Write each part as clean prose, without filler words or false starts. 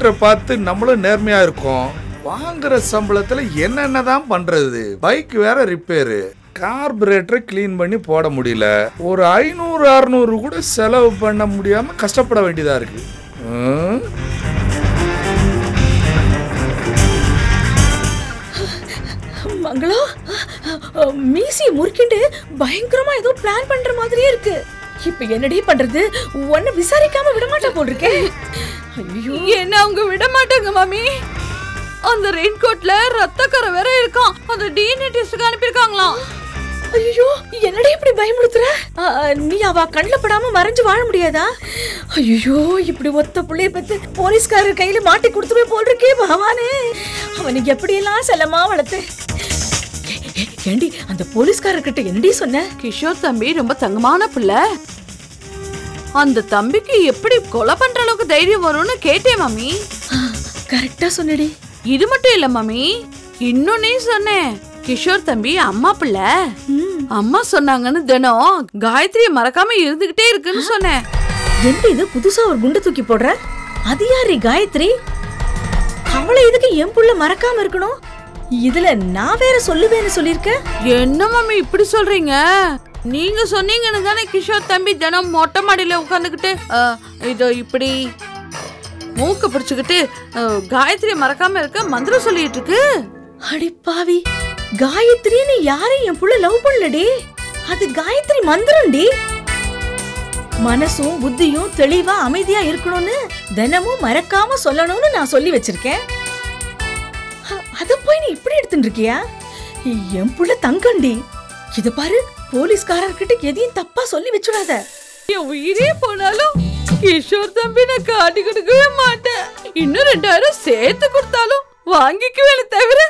மீட்டரை பார்த்து நம்மளும் நேர்மையா இருக்கோம். வாங்குற சம்பளத்துல என்னென்னதான் பண்றது? பைக் வேற ரிப்பேரு, கார்பரேட்டரை கிளீன் பண்ணி போட முடியல, ஒரு 500-600 கூட செலவு பண்ண முடியாம கஷ்டப்பட வேண்டியதா இருக்கு. மங்களா, மீசிய முறுக்கிண்டு பயங்கரமா ஏதோ பிளான் பண்ற மாதிரியே இருக்கு. இப்ப என்னடி பண்றது? ஒன்னு விசாரிக்காம விட மாட்டா போல் இருக்கே. ஐயோ, என்ன அவங்க விட மாட்டாங்க மாமி. அந்த ரெயின் கோட்ல ரத்தக்கரை வேற இருக்கான். அந்த டிஎன்ஏ டெஸ்ட்க்கு அனுப்பிருக்காங்களாம். ஐயோ, என்னடி இப்படி பயமுறுத்துற? நீ அவ கண்ணுல படாம மறைஞ்சு வாழ முடியாதா? ஐயோ, இப்படி ஒத்த புள்ளைய பத்தி போலீஸ்காரர் கையில மாட்டி கொடுத்துவே போல் இருக்கே பகவானே. அவனுக்கு எப்படியெல்லாம் செல்லமா வளர்த்து. ஏண்டி அந்த போலீஸ்காரர்கிட்ட என்னடி சொன்ன? கிஷோர் தம்பி ரொம்ப தங்கமான பிள்ளை. அந்த தம்பிக்கு எப்படி கொலை பண்ற அளவுக்கு தைரியம் வரும்னு கேட்டேன் மாமி. கரெக்டா சொன்னடி. இது மட்டும் இல்ல மாமி, இன்னும் நீ சொன்னேன். கிஷோர் தம்பி அம்மா பிள்ளை. அம்மா சொன்னாங்கன்னு தினம் காயத்ரியை மறக்காம இருந்துகிட்டே இருக்குன்னு சொன்னேன். என்ன இது புதுசா ஒரு குண்டை தூக்கி போடுற? அது யாரு காயத்ரி? அவளை இதுக்கு என் புள்ள மறக்காம இருக்கணும்? இதுல நான் வேற சொல்லுவேன்னு சொல்லிருக்க. என்ன மாமி இப்படி சொல்றீங்க? நீங்க சொன்னீங்கன்னு தானே கிஷோர் தம்பி தினம் மொட்டை மாடியில உட்காந்துக்கிட்டு இதோ இப்படி மூக்க பிடிச்சுக்கிட்டு காயத்ரி மறக்காம இருக்க மந்திரம் சொல்லிட்டு இருக்கு. அடிப்பாவி, காயத்ரின்னு யாரையும் என் புள்ள லவ் பண்ணலடி. அது காயத்ரி மந்திரம்டி. மனசும் புத்தியும் தெளிவா அமைதியா இருக்கணும்னு தினமும் மறக்காம சொல்லணும்னு நான் சொல்லி வச்சிருக்கேன். அத போய் நீ இப்படி எடுத்துட்டு இருக்கியா? என் புள்ள தங்கண்டி. இத பாரு, போலீஸ்காரர்கிட்ட எதையும் தப்பா சொல்லி வச்சுடாத. என் உயிரே போனாலும் கிஷோர் தம்பி நான் காட்டி கொடுக்கவே மாட்டேன். இன்னும் 2000 சேர்த்து கொடுத்தாலும் வாங்கிக்குவேன், தவிர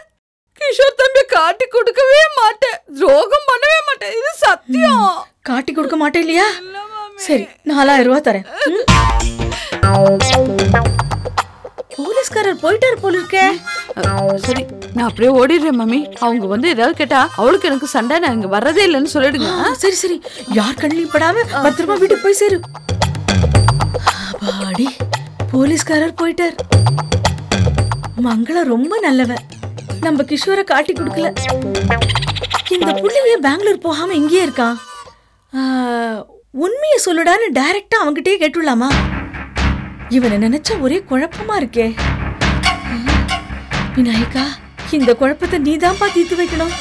கிஷோர் தம்பி காட்டி கொடுக்கவே மாட்டேன். துரோகம் பண்ணவே மாட்டேன். இது சத்தியம். காட்டி கொடுக்க மாட்டேன் இல்லையா? சரி, 4000 ரூபாய் தரேன். போலீஸ்காரர் போயிட்டாரு போல இருக்கே. சரி, நான் அப்படியே ஓடிடுறேன் மாமி. அவங்க வந்து ஏதாவது கேட்டா அவளுக்கு எனக்கு சண்டை, நான் இங்க வர்றதே இல்லைன்னு சொல்லிடுங்க. சரி சரி, யார் கண்ணிலையும் படாம பத்திரமா வீட்டுக்கு போய் சேரு. பாடி, போலீஸ்காரர் போயிட்டார். மங்களா ரொம்ப நல்லவ. நம்ம கிஷோரை காட்டி கொடுக்கல. இந்த புள்ளைய பெங்களூர் போகாம இங்கேயே இருக்கான். உண்மையை சொல்லுடான்னு டைரக்டா அவங்கிட்டே கேட்டுடலாமா? இவனை நினைச்சா ஒரே குழப்பமா இருக்கே. விநாயகா, இந்த குழப்பத்தை நீதான் தீர்த்து வைக்கணும்.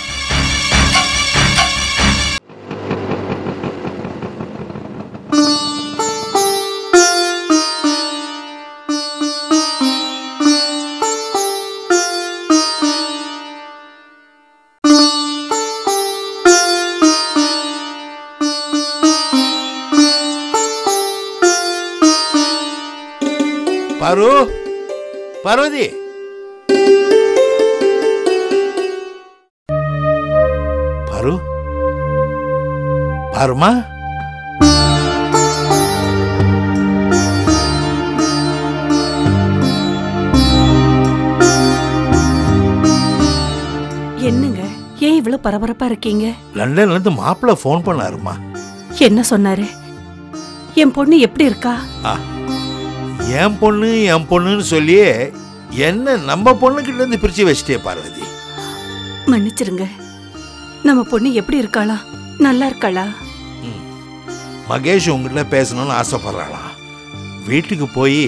பாரு, பார்வதி, பாரு, பாருமா. என்னங்க, ஏன் இவ்வளவு பரபரப்பா இருக்கீங்க? லண்டன்ல இருந்து மாப்பிள்ள போன் பண்ணாருமா. என்ன சொன்னாரு? என் பொண்ணு எப்படி இருக்கா? என் பொண்ணுன்னு சொல்லியே என்ன நம்ம பொண்ணுகிட்ட இருந்து பிரிச்சு வச்சிட்டே பார்வதி. மன்னிச்சிருங்க. நம்ம பொண்ணு எப்படி இருக்காளா? நல்லா இருக்காளா? மகேஷ் உங்ககிட்ட பேசணும்னு ஆசைப்படுறாளா? வீட்டுக்கு போய்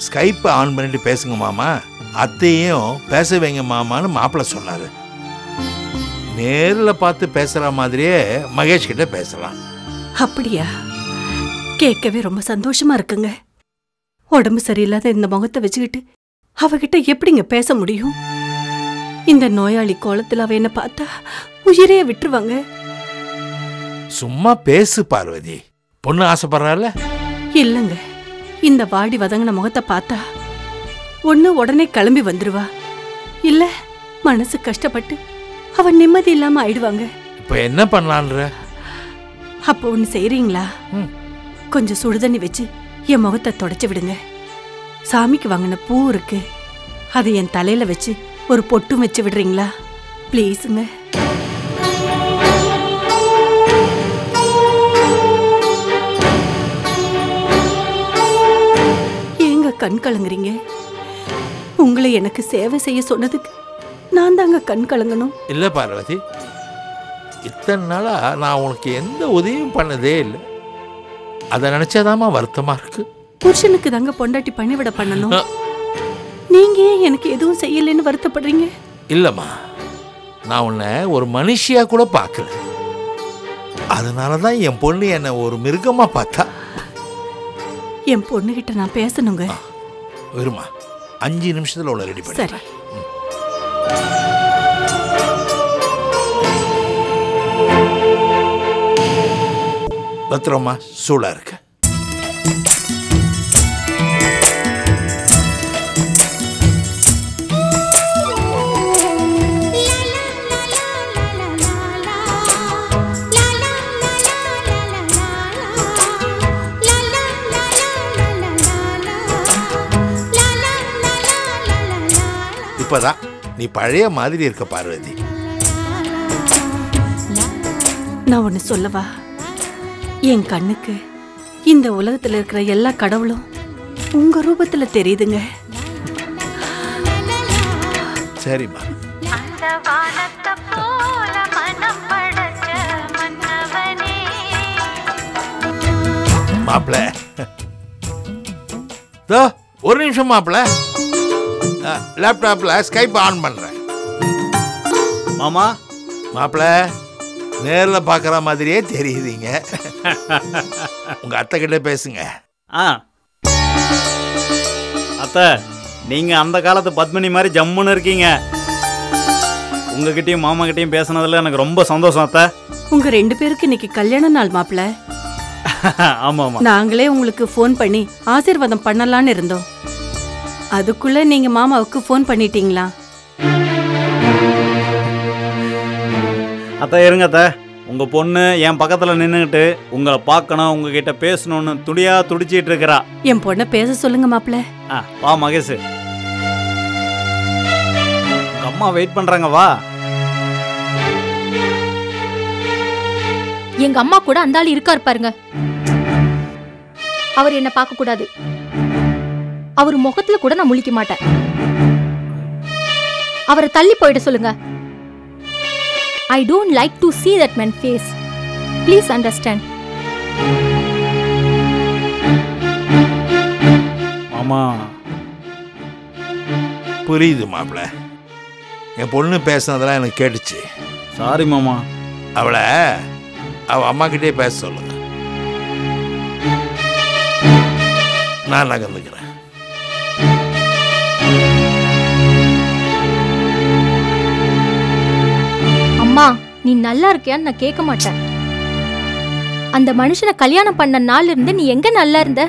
ஸ்கைப் ஆன் பண்ணிட்டு பேசுங்க மாமா, அத்தையும் பேச வைங்க மாமான்னு மாப்பிள்ள சொன்னாரு. நேரில் பார்த்து பேசுற மாதிரியே மகேஷ் கிட்ட பேசலாம். அப்படியா? கேட்கவே ரொம்ப சந்தோஷமா இருக்குங்க. உடம்பு சரியில்லாத இந்த முகத்தை வச்சுக்கிட்டு அவகிட்ட எப்படிங்க பேச முடியும்? இந்த நோயாளி கோலத்துல அவ என்ன பார்த்தா உயிரே விட்டுருவாங்க. சும்மா பேசு பார்வதி. பொண்ணு ஆசைப்படுறாள். இல்லங்க, இந்த வாடி வதங்கின முகத்தை பார்த்தா ஒண்ணு உடனே கிளம்பி வந்துருவா, இல்ல மனசு கஷ்டப்பட்டு அவ நிம்மதி இல்லாம ஆயிடுவாங்க. இப்ப என்ன பண்ணலான்ற? அப்ப ஒண்ணு செய்றீங்களா? கொஞ்சம் சுடுதண்ணி வச்சு என் முகத்தை தொடச்சு விடுங்க. சாமிக்கு வாங்கின பூ இருக்கு, அதை என் தலையில வச்சு ஒரு பொட்டும் வச்சு விடுறீங்களா? பிளீஸுங்க. ஏங்க கண் கலங்குறீங்க? உங்களை எனக்கு சேவை செய்ய சொன்னதுக்கு நான் தாங்க கண் கலங்கணும். இல்லை பார்வதி, இத்தனை நாளா நான் உனக்கு எந்த உதவியும் பண்ணதே இல்லை. அதை நினைச்சாதாம்மா வருத்தமா இருக்கு. புருஷனுக்கு தாங்க பொண்டாட்டி பணிவிட பண்ணணும். நீங்க ஏன் எனக்கு எதுவும் செய்யலைன்னு வருத்தப்படுறீங்க? இல்லைம்மா, நான் உன்னை ஒரு மனுஷியா கூட பார்க்கல. அதனால தான் என் பொண்ணு என்னை ஒரு மிருகமா பார்த்தா. என் பொண்ணுகிட்ட நான் பேசணுங்க. வருமா, 5 நிமிஷத்துல உள்ள ரெடி பண்ணி. சரி. பத்திரமா சூடா இருக்கு. இப்பதான் நீ பழைய மாதிரி இருக்க பார்வதி. நான் ஒண்ணு சொல்லவா? என் கண்ணுக்கு இந்த உலகத்துல இருக்கிற எல்லா கடவுளும் உங்க ரூபத்துல தெரியுதுங்க. சரிம்மா. மாப்பிள்ள, ஒரு நிமிஷம் மாப்பிள்ள, லேப்டாப்ல ஸ்கைப் ஆன் பண்றேன். மாமா. மாப்பிள்ள, நேர்ல பாக்குற மாதிரியே தெரியுதுங்க. உங்க அத்தை கிட்ட பேசுங்க. அத்தை, நீங்க அந்த காலத்து பத்மினி மாதிரி ஜம்முன்னு இருக்கீங்க. உங்ககிட்டயும் மாமா கிட்டயும் பேசுனதுல எனக்கு ரொம்ப சந்தோஷம் அத்தை. உங்க 2 பேருக்கு இன்னைக்கு கல்யாண நாள் மாப்பிள்ள. ஆமா ஆமா. நாங்களே உங்களுக்கு ஃபோன் பண்ணி ஆசீர்வாதம் பண்ணலான்னு இருந்தோம். அதுக்குள்ள நீங்க மாமாவுக்கு ஃபோன் பண்ணிட்டீங்களா? அத்தை இருங்க அத்தை. உங்க பொண்ணு என் பக்கத்துல நின்னுகிட்டு உங்களை பார்க்கணும், உங்ககிட்ட பேசணும்னு துடியா துடிச்சிட்டு இருக்கிறா. என் பொண்ணை பேச சொல்லுங்க மாப்பிள்ள. வா மகேஷ், உங்க அம்மா வெயிட் பண்றாங்க, வா. எங்க அம்மா கூட அந்த ஆள் இருக்கார் பாருங்க. அவர் என்ன பார்க்க கூடாது. அவர் முகத்துல கூட நான் முழிக்க மாட்டேன். அவரை தள்ளி போயிட சொல்லுங்க. I don't like to see that man face. Please understand. மாமா. புரியுது மாப்பிள்ள, என் பொண்ணு பேசுனதெல்லாம் எனக்கு கேட்டுச்சு. சாரி மாமா. அவளை அவ அம்மா கிட்டே பேச சொல்லுங்க. நான் நகர்ந்துக்கிறேன். அம்மா, நீ நல்லா இருக்கியான்னு நான் கேட்க மாட்டேன். அந்த மனுஷனை கல்யாணம் பண்ண நாள் இருந்து நீ எங்க நல்லா இருந்த?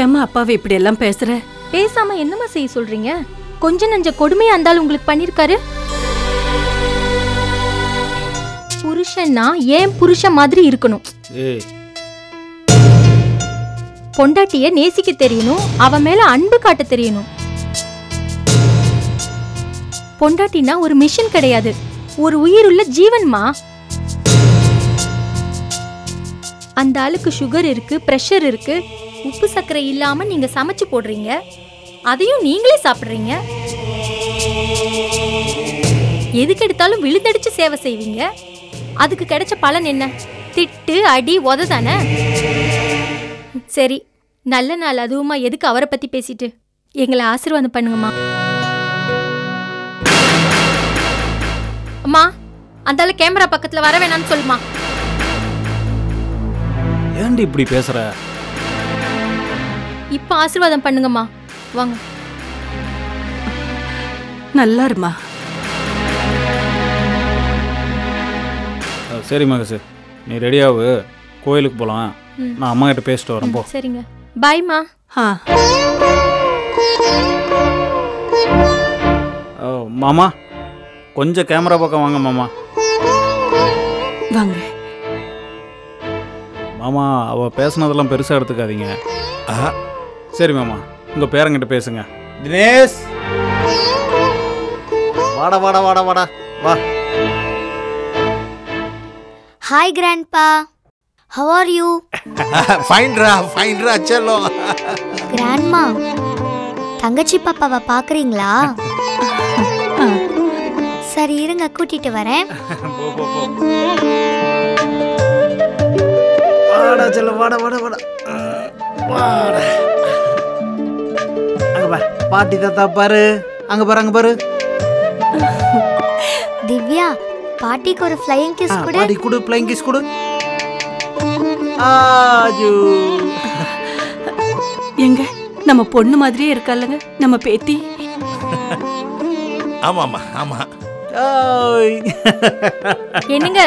ஏமா அப்பாவை இப்படி எல்லாம் பேசுற? பேசாம என்னமா செய்ய சொல்றீங்க? கொஞ்ச நஞ்ச கொடுமையா இருந்தாலும் உங்களுக்கு பண்ணிருக்காரு. புருஷன்னா ஏன் புருஷன் மாதிரி இருக்கணும். பொண்டாட்டிய நேசிக்க தெரியணும், அவ மேல அன்பு காட்ட தெரியணும். பொண்டாட்டினா ஒரு மிஷின் கிடையாது, ஒரு உயிருள்ள ஜீவன்மா. அந்த ஆளுக்கு சுகர் இருக்கு, பிரஷர் இருக்கு, உப்பு சர்க்கரை இல்லாம நீங்க சமைச்சு போடுறீங்க, அதையும் நீங்களே சாப்பிடுறீங்க. எதுக்கு எடுத்தாலும் விழுந்தடிச்சு சேவை செய்வீங்க. அதுக்கு கிடைச்ச பலன் என்ன? திட்டு, அடி, உத தானே. சரி, நல்ல நாள் அதுவுமா எதுக்கு அவரை பத்தி பேசிட்டு? எங்களை ஆசீர்வாதம் பண்ணுங்கம்மா. அம்மா, அந்த கேமரா பக்கத்துல வர வேணாம்னு சொல்லுமா. ஏன்டி இப்படி பேசுற? இப்ப ஆசீர்வாதம் பண்ணுங்கம்மா, வாங்க. நல்லா இருமா. சரி மகேஷ், நீ ரெடியாவு, கோயிலுக்கு போகலாம். நான் அம்மா கிட்ட பேசிட்டு வரேன். போ. சரிங்க, பாய்மா. மாமா, கொஞ்சம் கேமரா பக்கம் வாங்க மாமா. வாங்க மாமா. அவ பேசுனதெல்லாம் பெருசா எடுத்துக்காதீங்க. சரி மாமா, உங்க பேரங்கிட்ட பேசுங்க. தினேஷ், வாடா வாடா வாடா வாடா வா. Hi grandpa, how are you? ஃபைன்ரா செல்லம். கிராண்ட்மா, தங்கச்சி பாப்பாவை பாக்குறீங்களா? சரி இருங்க, கூட்டிட்டு வரேன். வாடா செல்லம், வாடா வாடா வாடா வாடா. அங்க பாரு பாட்டி தாத்தா பாரு, அங்க பாரு அங்க பாரு. திவ்யா, பாட்டிக்கு ஒரு ஃப்ளையிங் கிஸ் கொடு. பாட்டி கொடு, ஃப்ளையிங் கிஸ் கொடு. ஆஜு. எங்க நம்ம பொண்ணு மாதிரியே இருக்காலங்க நம்ம பேத்தி. ஆமாமா ஆமா. என்னங்க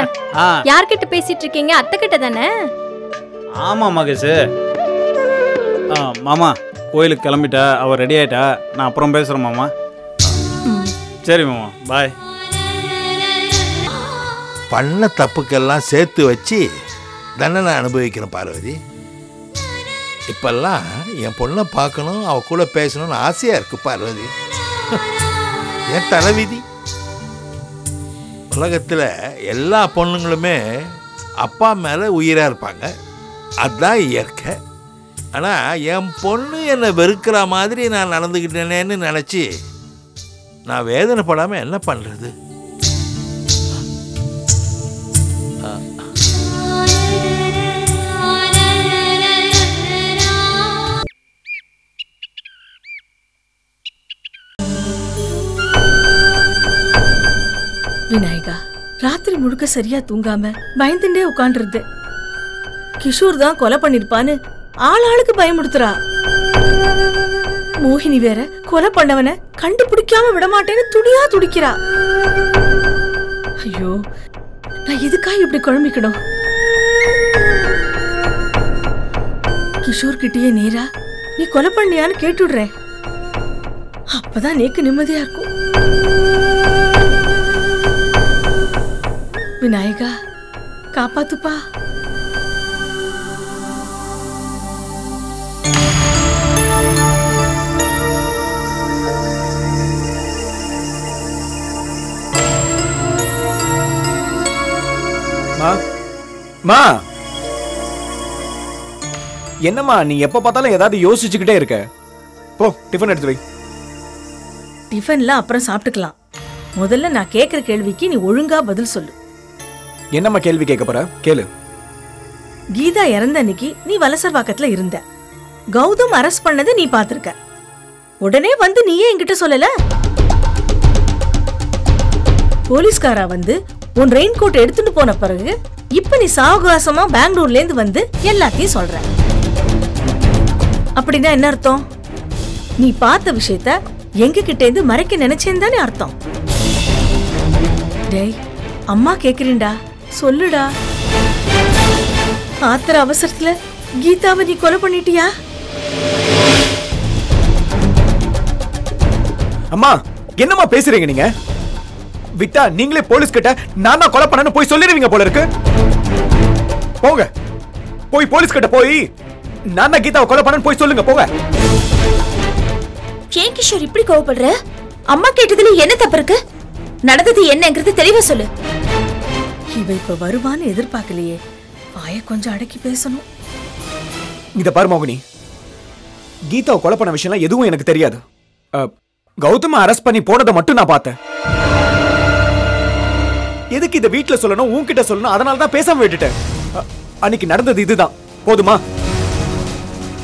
யார்கிட்ட பேசிட்டு இருக்கீங்க? அத்தை கிட்ட தானே? ஆமா மகேஷ். மாமா கோயிலுக்கு கிளம்பிட்டா, அவள் ரெடி ஆயிட்டா. நான் அப்புறம் பேசுகிறேன் மாமா. சரி மாமா, பாய். பண்ண தப்புக்கெல்லாம் சேர்த்து வச்சு தண்டனை அனுபவிக்கிறேன் பார்வதி. இப்பெல்லாம் என் பொண்ணை பார்க்கணும், அவ கூட பேசணும்னு ஆசையாக இருக்கு பார்வதி. என் தலைவிதி. உலகத்தில் எல்லா பொண்ணுங்களுமே அப்பா மேலே உயிராக இருப்பாங்க, அதுதான் இயற்கை. ஆனால் என் பொண்ணு என்னை வெறுக்கிற மாதிரி நான் நடந்துக்கிட்டேனேன்னு நினச்சி நான் வேதனைப்படாமல் என்ன பண்ணுறது? விநாயகா, ராத்திரி முழுக்க சரியா தூங்காம பயந்துட்டே உட்காந்துருது. கிஷோர் தான் கொலை பண்ணிருப்பான்னு ஆளாளுக்கு பயமுடுத்துறா. மோகினி வேற கொலை பண்ணவன கண்டுபிடிக்காம விடமாட்டேன்னு துடியா துடிக்கிறா. ஐயோ, நான் எதுக்காக இப்படி குழம்பிக்கணும்? கிஷோர் கிட்டயே நேரா நீ கொலை பண்ணியான்னு கேட்டுடுறேன். அப்பதான் நேக்கு நிம்மதியா இருக்கும். விநாயகா, காப்பாத்துப்பா. மா, என்னம்மா நீ எப்ப பார்த்தாலும் ஏதாவது யோசிச்சுக்கிட்டே இருக்க? போ டிஃபன் எடுத்து வை. டிஃபன்லாம் அப்புறம் சாப்பிட்டுக்கலாம். முதல்ல நான் கேட்கிற கேள்விக்கு நீ ஒழுங்கா பதில் சொல்லு. என்னம்மா கேள்வி கேட்க போற? கேளு. கீதா இறந்த அன்னைக்கு நீ வலசர்வாக்கத்துல இருந்த. கௌதம் அரெஸ்ட் பண்ணதை நீ பாத்திருக்க. உடனே வந்து நீயே என்கிட்ட சொல்லல. போலீஸ்காரா வந்து உன் ரெயின் கோட் எடுத்துட்டு போன பிறகு இப்ப நீ சாவகாசமா பெங்களூர்ல இருந்து வந்து எல்லாத்தையும் சொல்ற. அப்படின்னா என்ன அர்த்தம்? நீ பார்த்த விஷயத்த எங்க கிட்ட இருந்து மறைக்க நினைச்சேன்னு தானே அர்த்தம். டேய், அம்மா கேக்குறீண்டா, சொல்லுடா. ஆத்திர அவசரத்துல கீதாவை நீ கொலை பண்ணிட்டியா? அம்மா, என்னம்மா பேசுறீங்க நீங்க? விட்டா நீங்களே போலீஸ் கிட்ட நான் தான் கொலை பண்ணேன்னு போய் சொல்லிடுவீங்க போல இருக்கு. போங்க, போய் போலீஸ் கிட்ட போய் நான் தான் கீதாவை கொலை பண்ணேன்னு போய் சொல்லுங்க. போங்க. ஏன் கிஷோர் இப்படி கோவப்படுற? அம்மா கேட்டதுல என்ன தப்பு இருக்கு? நடந்தது என்னங்கிறது தெளிவா சொல்லு. இவ இப்ப வருவான்னு எதிர்பார்க்கலையே. வாய கொஞ்சம் அடக்கி பேசணும். இத பாரு மோகினி, கீதாவை கொலை பண்ண விஷயம்லாம் எதுவும் எனக்கு தெரியாது. கௌதம அரெஸ்ட் பண்ணி போனதை மட்டும் நான் பார்த்தேன். எதுக்கு இதை வீட்டுல சொல்லணும், உன்கிட்ட சொல்லணும்? அதனால தான் பேசாம விட்டுட்டேன். அன்னைக்கு நடந்தது இதுதான், போதுமா?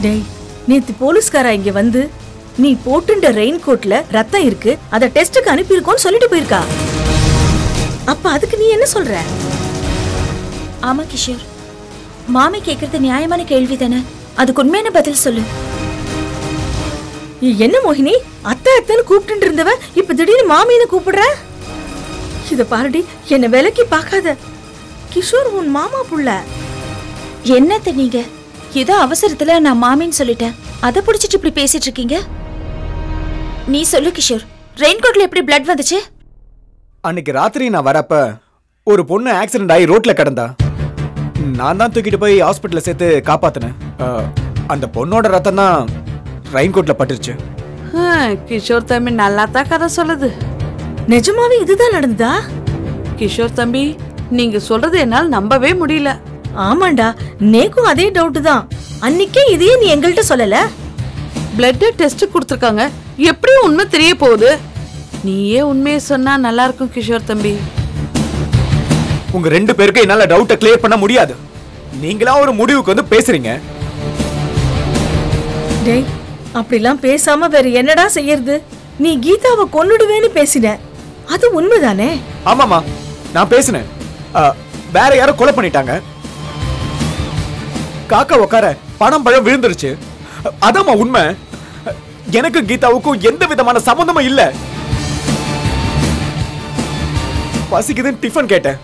டேய், நேத்து போலீஸ்காரா இங்க வந்து நீ போட்டுண்ட ரெயின் கோட்ல ரத்தம் இருக்கு, அத டெஸ்டுக்கு அனுப்பி இருக்கோன்னு சொல்லிட்டு போயிருக்கா. அப்ப அதுக்கு நீ என்ன சொல்ற? ஆமா கிஷோர், மாமி கேக்குறது நியாயமான கேள்வி தானே. அதுக்கு உண்மையான பதில் சொல்லு. என்ன மோகினி, அத்தை அத்தைன்னு கூப்பிட்டு இருந்தவ இப்ப திடீர்னு மாமின்னு கூப்பிடுற? இத பாருடி, என்ன விலைக்கு பார்க்காத. கிஷோர் உன் மாமா புள்ள. என்னத்த நீங்க ஏதோ அவசரத்துல நான் மாமின்னு சொல்லிட்டேன், அதை புடிச்சிட்டு இப்படி பேசிட்டு இருக்கீங்க. நீ சொல்லு கிஷோர், ரெயின்கோட்ல எப்படி பிளட் வந்துச்சு? அன்னைக்கு ராத்திரி நான் வரப்ப ஒரு பொண்ணு ஆக்சிடென்ட் ஆகி ரோட்ல கிடந்தா. நான் தான் தூக்கிட்டு போய் ஹாஸ்பிட்டல்ல சேர்த்து காப்பாத்தினேன். அந்த பொண்ணோட ரத்தம் தான் ரெயின்கோட்ல பட்டுருச்சு. கிஷோர் தம்பி நல்லா தான் கதை சொல்லுது. நிஜமாவே இதுதான் நடந்ததா? கிஷோர் தம்பி, நீங்க சொல்றது என்னால் நம்பவே முடியல. ஆமாண்டா, நேக்கும் அதே டவுட் தான். அன்னைக்கே இதையே நீ எங்கள்கிட்ட சொல்லல. பிளட் டெஸ்ட் கொடுத்துருக்காங்க, எப்படியும் உண்மை தெரிய போகுது. நீயே உண்மையை சொன்னா நல்லா இருக்கும் கிஷோர் தம்பி. உங்க 2 பேருக்கு என்னால டவுட்டை கிளியர் பண்ண முடியாது. நீங்களா ஒரு முடிவுக்கு வந்து பேசுறீங்க. டேய், அப்படிலாம் பேசாம வேற என்னடா செய்யறது? நீ கீதாவை கொன்னுடுவேன்னு பேசின, அது உண்மைதானே? ஆமாமா, நான் பேசினேன். வேற யாரோ கொலை பண்ணிட்டாங்க. காக்கா உட்கார பணம் பழம் விழுந்துருச்சு. அதாம்மா உண்மை. எனக்கு கீதாவுக்கும் எந்த விதமான சம்பந்தமும் இல்ல. பசிக்குதுன்னு டிஃபன் கேட்டேன்,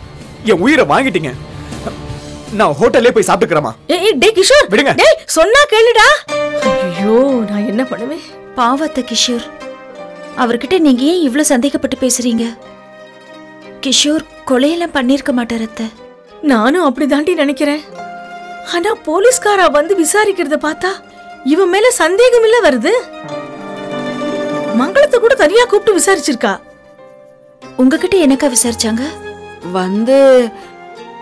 என் உயிரை வாங்கிட்டீங்க. நான் ஹோட்டல்லே போய் சாப்பிட்டுக்கிறேமா. டேய் கிஷோர், விடுங்க. டேய் சொன்னா கேளுடா. ஐயோ, நான் என்ன பண்ணுவேன்? பாவத்த கிஷோர், அவர்கிட்ட நீங்க ஏன் இவ்ளோ சந்தேகப்பட்டு பேசுறீங்க? கிஷோர் கொலையெல்லாம் பண்ணிருக்க மாட்டார் அத்தை. நானும் அப்படிதாண்டி நினைக்கிறேன். ஆனா போலீஸ்காரா வந்து விசாரிக்கிறத பார்த்தா இவன் மேல சந்தேகம் இல்ல வருது. மங்களத்தை கூட தனியா கூப்பிட்டு விசாரிச்சிருக்கா. உங்ககிட்ட என்னக்கா விசாரிச்சாங்க? வந்து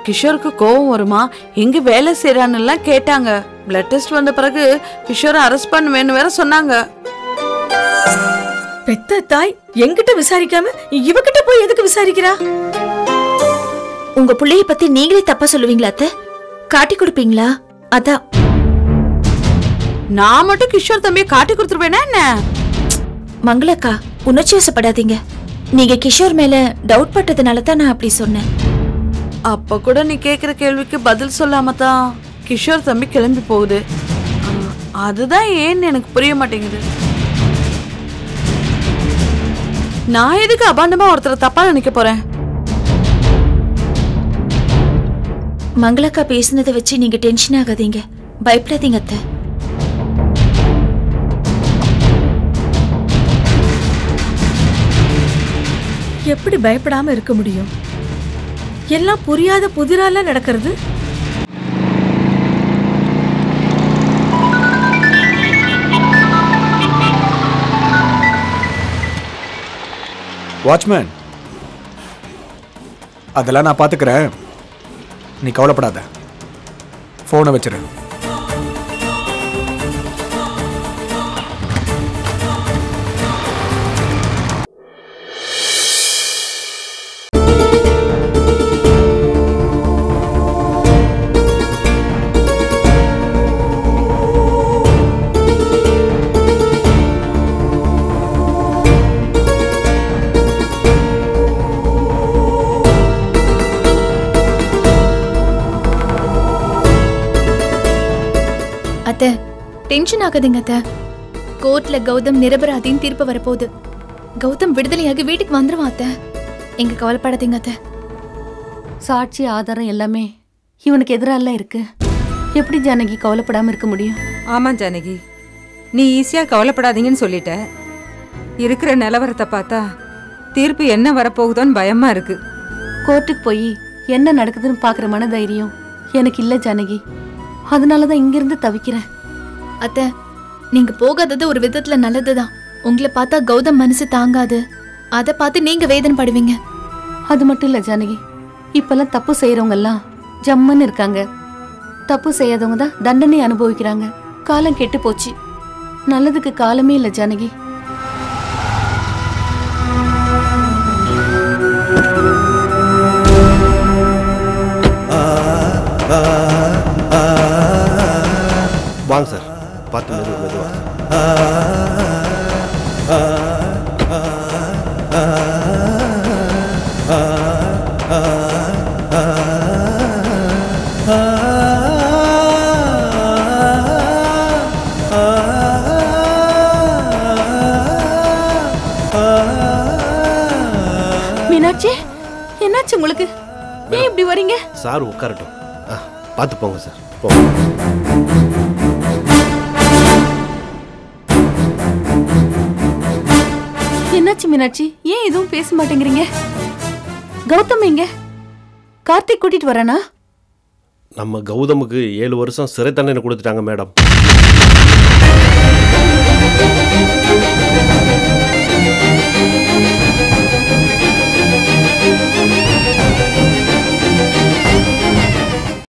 கிஷோருக்கு கோவம் வருமா, எங்க வேலை செய்யறான்னு கேட்டாங்க. பிளட் டெஸ்ட் வந்த பிறகு கிஷோரை அரெஸ்ட் பண்ணுவேன்னு வேற சொன்னாங்க. பெத்த தாய் என்கிட்ட விசாரிக்காம இவகிட்ட போய் எதுக்கு விசாரிக்கிறா? உங்க பிள்ளைய பத்தி நீங்களே தப்பா சொல்லுவீங்களா அத்தை? காட்டி கொடுப்பீங்களா? அதான். நான் மட்டும் கிஷோர் தம்பியை காட்டி கொடுத்துருவேனா என்ன? மங்களக்கா, உணர்ச்சி வசப்படாதீங்க. நீங்க கிஷோர் மேல டவுட் பட்டதுனால தான் நான் அப்படி சொன்னேன். அப்ப கூட நீ கேக்குற கேள்விக்கு பதில் சொல்லாம தான் கிஷோர் தம்பி கிளம்பி போகுது. அதுதான் ஏன்னு எனக்கு புரிய மாட்டேங்குது. நான் எதுக்கு அபாண்டமா ஒருத்தரை தப்பா நினைக்க போறேன்? மங்களக்கா பேசினதை வச்சு நீங்க டென்ஷன் ஆகாதீங்க, பயப்படாதீங்க அத்தை. எப்படி பயப்படாம இருக்க முடியும்? எல்லாம் புரியாத புதிரால நடக்கிறது. வாட்ச்மேன், அதெல்லாம் நான் பாத்துக்கிறேன், நீ கவலைப்படாத. போனை வச்சிரு. அத்தை, டென்ஷன் ஆகாதீங்க அத்தை. கோர்ட்ல கௌதம் நிரபராதின்னு தீர்ப்பு வரப்போகுது. கௌதம் விடுதலையாகி வீட்டுக்கு வந்துருவான் அத்தை. எங்க கவலைப்படாதீங்க அத்தை. சாட்சி ஆதாரம் எல்லாமே இவனுக்கு எதிரால இருக்கு. எப்படி ஜானகி கவலைப்படாம இருக்க முடியும்? ஆமா ஜானகி, நீ ஈஸியா கவலைப்படாதீங்கன்னு சொல்லிட்ட. இருக்கிற நிலவரத்தை பார்த்தா தீர்ப்பு என்ன வரப்போகுதோன்னு பயமா இருக்கு. கோர்ட்டுக்கு போய் என்ன நடக்குதுன்னு பாக்குற மன தைரியம் எனக்கு இல்ல ஜானகி. அதனாலதான் இங்கிருந்து தவிக்கிறேன். அத்தை, நீங்க போகாதது ஒரு விதத்துல நல்லதுதான். உங்களை பார்த்தா கௌதம் மனசு தாங்காது. அதை பார்த்து நீங்க வேதனைப்படுவீங்க. அது மட்டும் இல்ல ஜானகி, இப்பெல்லாம் தப்பு செய்யறவங்க எல்லாம் ஜம்முன்னு இருக்காங்க. தப்பு செய்யாதவங்க தான் தண்டனை அனுபவிக்கிறாங்க. காலம் கெட்டு போச்சு. நல்லதுக்கு காலமே இல்ல ஜானகி. வாங்க சார், பார்த்து மெதுவா. மீனாட்சி, என்னாச்சு உங்களுக்கு? ஏன் இப்படி வரீங்க? சார் உட்காரட்டும். பார்த்து போங்க சார், போங்க. என்னாச்சு மீனாட்சி, ஏன் எதுவும் பேச மாட்டேங்கிறீங்க? கௌதம் எங்க? கார்த்திக் கூட்டிட்டு வரானா? நம்ம கௌதமுக்கு 7 வருஷம் சிறை தண்டனை கொடுத்துட்டாங்க மேடம்.